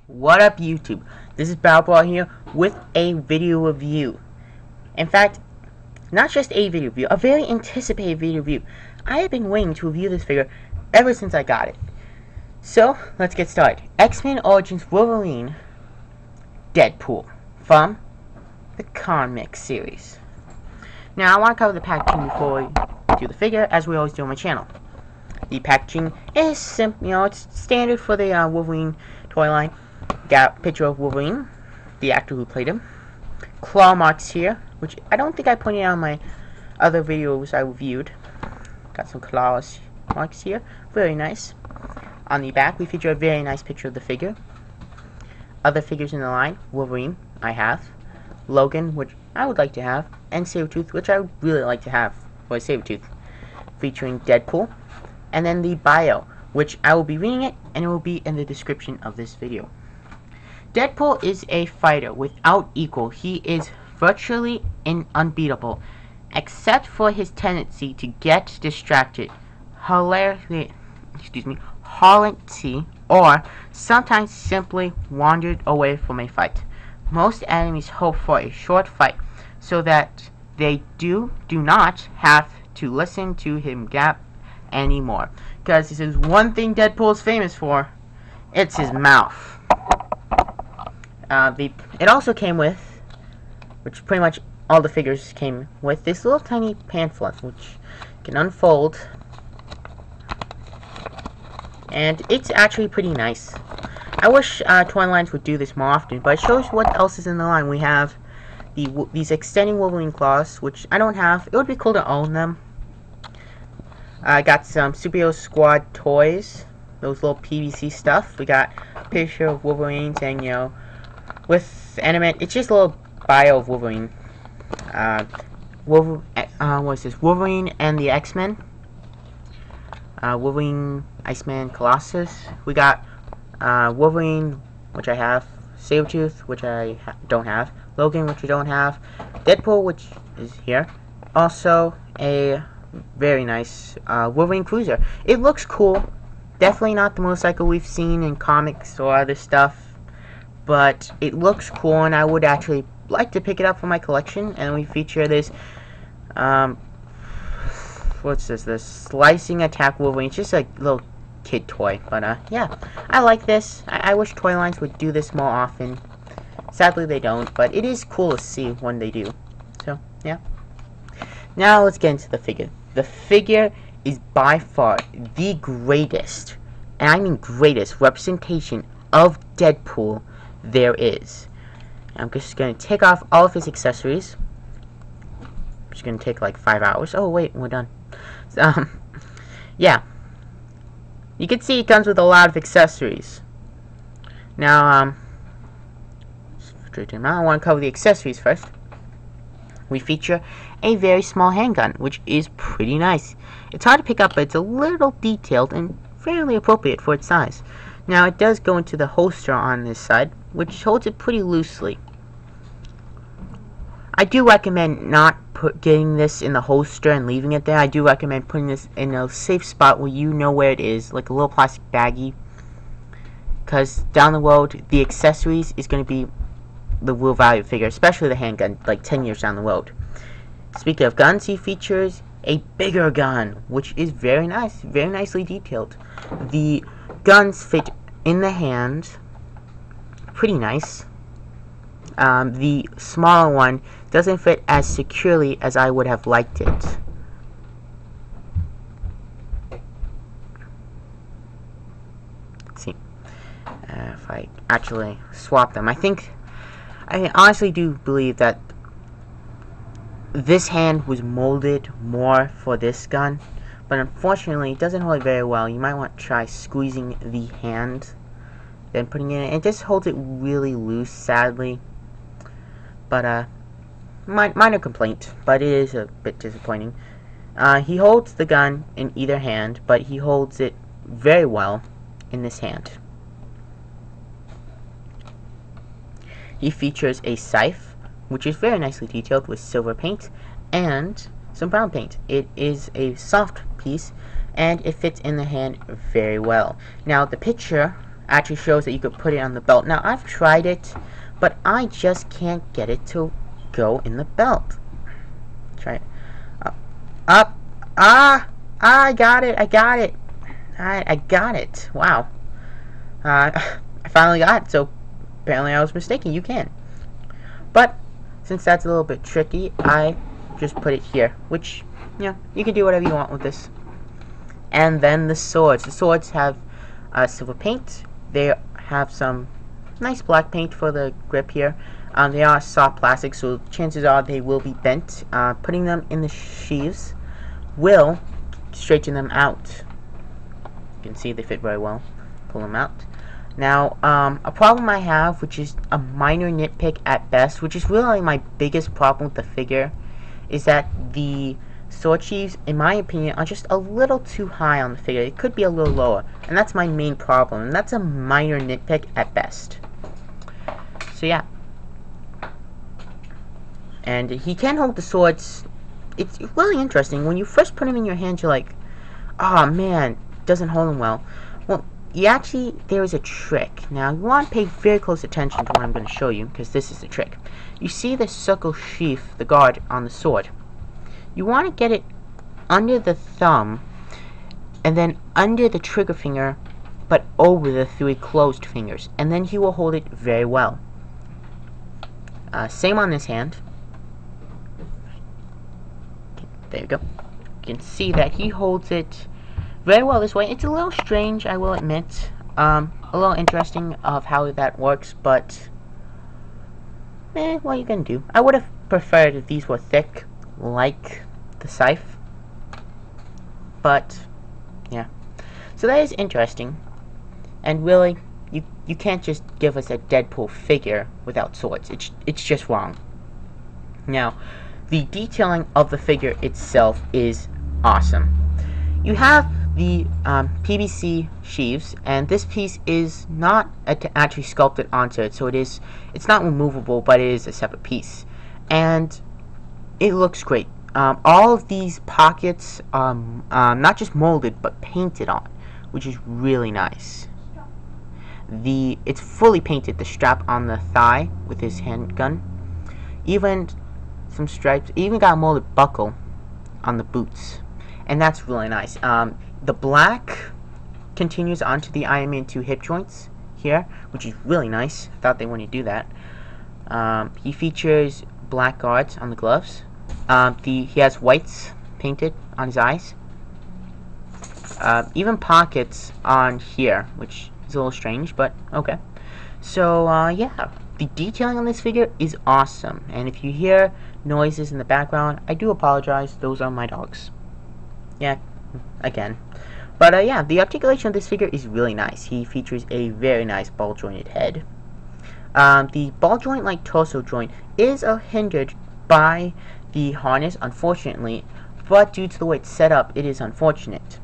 What up, YouTube? This is Balball here with a video review. In fact, not just a video review, a very anticipated video review. I have been waiting to review this figure ever since I got it. So, let's get started. X-Men Origins Wolverine Deadpool from the comic series. Now, I want to cover the packaging before we do the figure, as we always do on my channel. The packaging is simple, it's standard for the Wolverine toy line. Got a picture of Wolverine, the actor who played him. Claw marks here, which I don't think I pointed out in my other videos I reviewed. Got some claw marks here, very nice. On the back, we feature a very nice picture of the figure. Other figures in the line: Wolverine, I have. Logan, which I would like to have. And Sabretooth, which I would really like to have for a Sabretooth. Featuring Deadpool. And then the bio, which I will be reading it, and it will be in the description of this video. Deadpool is a fighter without equal. He is virtually unbeatable, except for his tendency to get distracted, hilarity, or sometimes simply wandered away from a fight. Most enemies hope for a short fight, so that they do not have to listen to him gap anymore. Because this is one thing Deadpool is famous for. It's his mouth. It also came with, which pretty much all the figures came with, this little tiny pamphlet, which can unfold. And it's actually pretty nice. I wish toy lines would do this more often, but it shows what else is in the line. We have these extending Wolverine claws, which I don't have. It would be cool to own them. I got some Superhero Squad toys, those little PVC stuff. We got a picture of Wolverine saying, with animate. It's just a little bio of Wolverine. What is this? Wolverine and the X-Men. Wolverine, Iceman, Colossus. We got Wolverine, which I have. Sabretooth, which I don't have. Logan, which I don't have. Deadpool, which is here. Also, a very nice Wolverine Cruiser. It looks cool. Definitely not the motorcycle we've seen in comics or other stuff, but it looks cool, and I would actually like to pick it up for my collection. And we feature this, what's this? This slicing attack Wolverine. It's just a little kid toy, but yeah, I like this. I wish toy lines would do this more often. Sadly, they don't, but it is cool to see when they do. So yeah. Now let's get into the figure. The figure is by far the greatest, and I mean greatest, representation of Deadpool there is. I'm just going to take off all of his accessories. It's going to take like 5 hours. Oh wait, we're done. Yeah. You can see it comes with a lot of accessories. Now, I want to cover the accessories first. We feature a very small handgun, which is pretty nice. It's hard to pick up, but it's a little detailed and fairly appropriate for its size. Now, it does go into the holster on this side, which holds it pretty loosely. I do recommend not getting this in the holster and leaving it there. I do recommend putting this in a safe spot where you know where it is, like a little plastic baggie. Because down the road, the accessories is going to be the real value figure, especially the handgun, like 10 years down the road. Speaking of guns, he features a bigger gun, which is very nice, very nicely detailed. The guns fit in the hand, pretty nice. The smaller one doesn't fit as securely as I would have liked it. Let's see if I actually swap them. I honestly do believe that this hand was molded more for this gun, but unfortunately it doesn't hold it very well. You might want to try squeezing the hand, then putting it in. It just holds it really loose, sadly. But minor complaint, but it is a bit disappointing. He holds the gun in either hand, but he holds it very well in this hand. He features a scythe, which is very nicely detailed with silver paint and some brown paint. It is a soft piece, and it fits in the hand very well. Now, the picture actually shows that you could put it on the belt. Now, I've tried it, but I just can't get it to go in the belt. Try it. Up. I got it. Alright, I got it. Wow. I finally got it, so apparently I was mistaken. You can. But, since that's a little bit tricky, I just put it here, which, you can do whatever you want with this. And then the swords. The swords have silver paint. They have some nice black paint for the grip here. They are soft plastic, so chances are they will be bent. Putting them in the sheaths will straighten them out. You can see they fit very well. Pull them out. Now, a problem I have, which is a minor nitpick at best, which is really my biggest problem with the figure, is that the sword sheaths, in my opinion, are just a little too high on the figure. It could be a little lower, and that's my main problem, and that's a minor nitpick at best. So yeah. And he can hold the swords. It's really interesting. When you first put him in your hand, you're like, oh man, doesn't hold him well. Well, there is a trick. Now, you want to pay very close attention to what I'm going to show you, because this is the trick. You see the circle sheath, the guard on the sword. You want to get it under the thumb, and then under the trigger finger, but over the 3 closed fingers, and then he will hold it very well. Same on this hand. There you go. You can see that he holds it very well this way. It's a little strange, I will admit. A little interesting of how that works, but what are you gonna do? I would have preferred if these were thick, like the scythe. But yeah. So that is interesting. And really, you can't just give us a Deadpool figure without swords. It's just wrong. Now, the detailing of the figure itself is awesome. You have the PVC sheaths, and this piece is not actually sculpted onto it, so it's not removable, but it is a separate piece, and it looks great. All of these pockets are not just molded, but painted on, which is really nice. It's fully painted, the strap on the thigh with his handgun, even some stripes, even got a molded buckle on the boots, and that's really nice. The black continues onto the Iron Man 2 hip joints here, which is really nice. I thought they wouldn't do that. He features black guards on the gloves. He has whites painted on his eyes. Even pockets on here, which is a little strange, but okay. So, yeah. The detailing on this figure is awesome. And if you hear noises in the background, I do apologize. Those are my dogs. Yeah, again. But, yeah, the articulation of this figure is really nice. He features a very nice ball-jointed head. The ball-joint-like torso joint is hindered by the harness, unfortunately, but due to the way it's set up, it is unfortunate.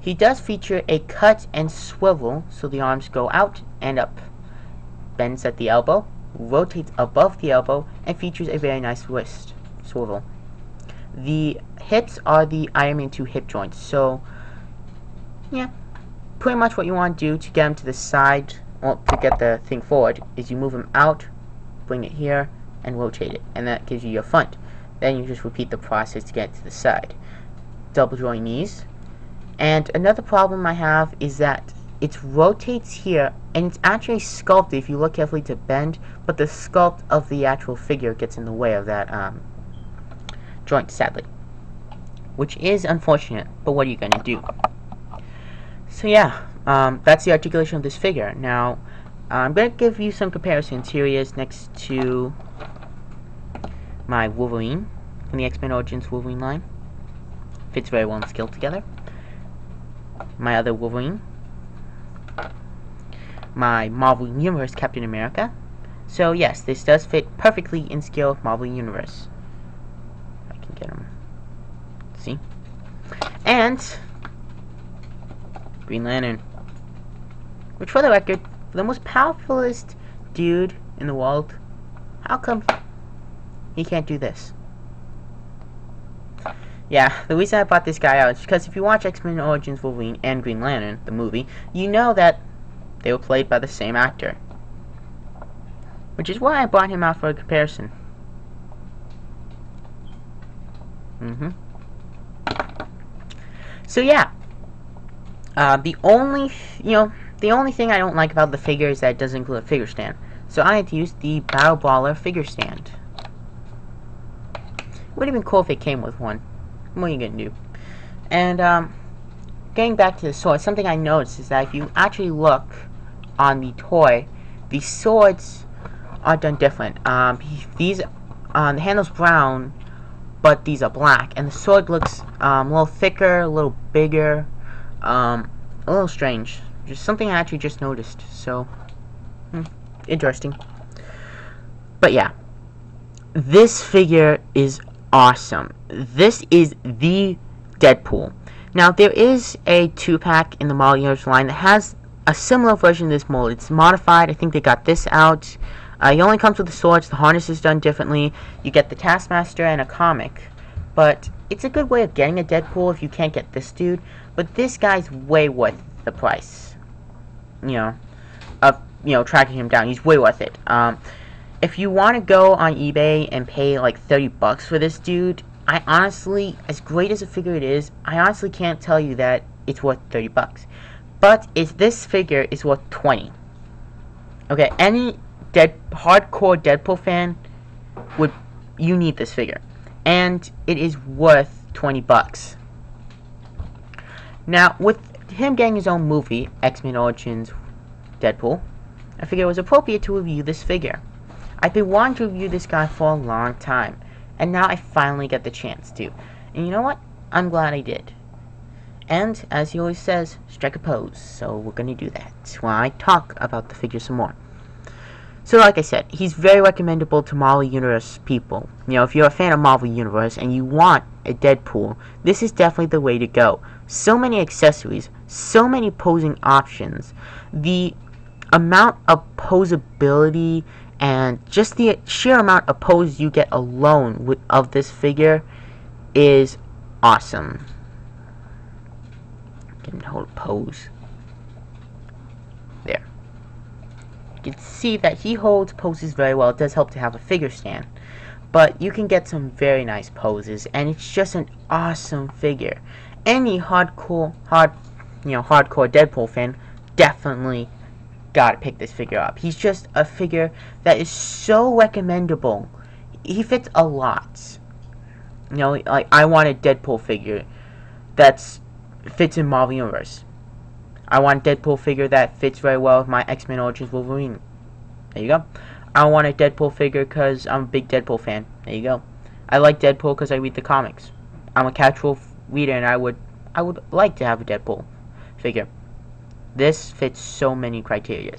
He does feature a cut and swivel, so the arms go out and up. Bends at the elbow, rotates above the elbow, and features a very nice wrist swivel. The hips are the Iron Man 2 hip joints, so yeah, pretty much what you want to do to get him to the side, well, to get the thing forward, is you move him out, bring it here, and rotate it, and that gives you your front. Then you just repeat the process to get it to the side. Double joint knees. And another problem I have is that it rotates here, and it's actually sculpted, if you look carefully, to bend, but the sculpt of the actual figure gets in the way of that joint, sadly. Which is unfortunate, but what are you going to do? So yeah, that's the articulation of this figure. Now, I'm going to give you some comparisons. Here he is next to my Wolverine from the X-Men Origins Wolverine line. Fits very well in scale together. My other Wolverine. My Marvel Universe Captain America. So yes, this does fit perfectly in scale with Marvel Universe. I can get him. See? And Green Lantern. Which, for the record, for the most powerfulest dude in the world, how come he can't do this? Yeah, the reason I brought this guy out is because if you watch X-Men Origins Wolverine and Green Lantern, the movie, you know that they were played by the same actor. Which is why I brought him out for a comparison. So yeah, the only thing I don't like about the figure is that it doesn't include a figure stand. So I had to use the Battle Brawler figure stand. Would have been cool if it came with one. What are you gonna do? And getting back to the sword, something I noticed is that if you actually look on the toy, the swords are done different. These the handle's brown, but these are black, and the sword looks a little thicker, a little bigger, a little strange. Just something I actually just noticed. So interesting. But yeah, this figure is awesome. This is the Deadpool. Now there is a 2-pack in the Marvel Universe line that has a similar version of this mold. It's modified. I think they got this out. He only comes with the swords. The harness is done differently. You get the Taskmaster and a comic. But it's a good way of getting a Deadpool if you can't get this dude. But this guy's way worth the price. Of tracking him down. He's way worth it. If you want to go on eBay and pay like $30 for this dude, I honestly, as great as a figure it is, I honestly can't tell you that it's worth $30. But this figure is worth $20. Okay, any hardcore Deadpool fan you need this figure, and it is worth $20. Now, with him getting his own movie, X-Men Origins Deadpool, I figured it was appropriate to review this figure. I've been wanting to review this guy for a long time, and now I finally get the chance to. And you know what? I'm glad I did. And, as he always says, strike a pose. So we're going to do that while I talk about the figure some more. So like I said, he's very recommendable to Marvel Universe people. If you're a fan of Marvel Universe and you want a Deadpool, this is definitely the way to go. So many accessories, so many posing options. The amount of posability and just the sheer amount of pose you get alone of this figure is awesome. Can hold a pose. There. You can see that he holds poses very well. It does help to have a figure stand. But you can get some very nice poses, and it's just an awesome figure. Any hardcore Deadpool fan definitely gotta pick this figure up. He's just a figure that is so recommendable. He fits a lot. Like I want a Deadpool figure that fits in Marvel Universe. I want a Deadpool figure that fits very well with my X-Men Origins Wolverine. There you go. I want a Deadpool figure because I'm a big Deadpool fan. There you go. I like Deadpool because I read the comics. I'm a casual reader, and I would like to have a Deadpool figure. This fits so many criteria,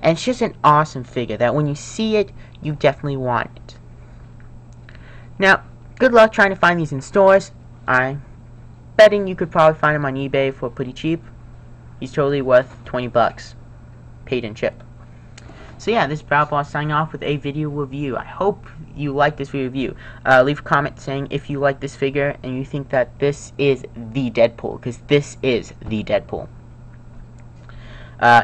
and it's just an awesome figure that when you see it, you definitely want it. Now, good luck trying to find these in stores. I'm betting you could probably find them on eBay for pretty cheap. He's totally worth $20, paid in chip. So yeah, this is Battle signing off with a video review. I hope you like this review. Leave a comment saying if you like this figure and you think that this is the Deadpool, because this is the Deadpool.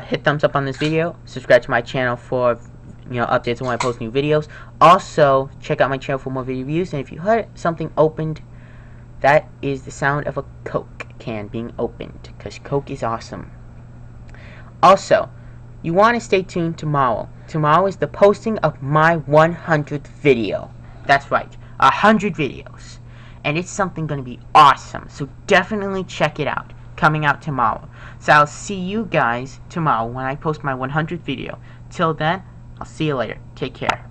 Hit thumbs up on this video. Subscribe to my channel for updates when I post new videos. Also, check out my channel for more video reviews. And if you heard something opened, that is the sound of a Coke can being opened, because Coke is awesome. Also, you want to stay tuned tomorrow. Tomorrow is the posting of my 100th video. That's right, 100 videos. And it's something going to be awesome. So definitely check it out. Coming out tomorrow. So I'll see you guys tomorrow when I post my 100th video. Till then, I'll see you later. Take care.